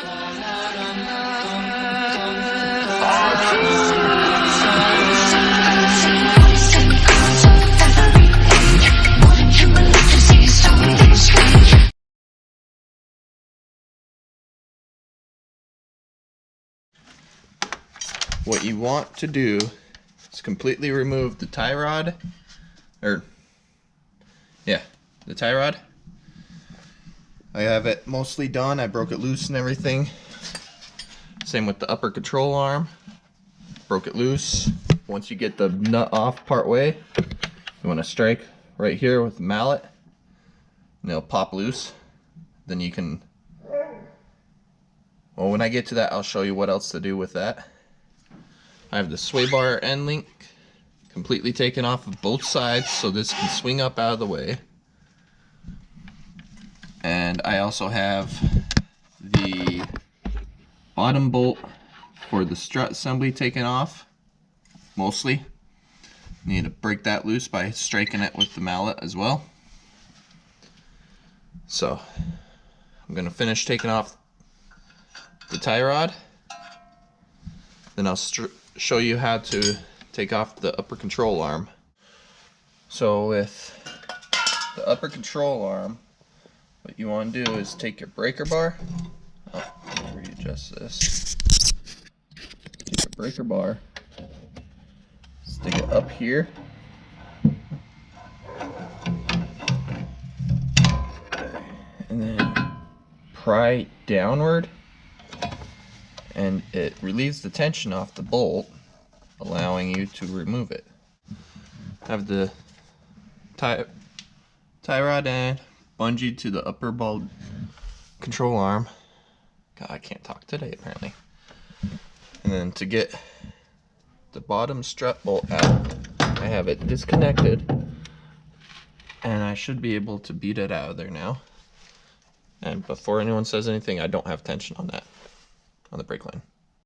What you want to do is completely remove the tie rod, the tie rod. I have it mostly done. I broke it loose and everything. Same with the upper control arm. Broke it loose. Once you get the nut off part way, you want to strike right here with the mallet and it'll pop loose. Then you can, well, when I get to that, I'll show you what else to do with that. I have the sway bar end link completely taken off of both sides so this can swing up out of the way. And I also have the bottom bolt for the strut assembly taken off, mostly. Need to break that loose by striking it with the mallet as well. So I'm going to finish taking off the tie rod. Then I'll show you how to take off the upper control arm. So with the upper control arm, what you want to do is take your breaker bar. Oh, let me readjust this. Take your breaker bar, stick it up here, and then pry downward, and it relieves the tension off the bolt, allowing you to remove it. Have the tie rod and bungee to the upper bolt control arm. God, I can't talk today apparently. And then to get the bottom strut bolt out, I have it disconnected, and I should be able to beat it out of there now. And before anyone says anything, I don't have tension on that, on the brake line.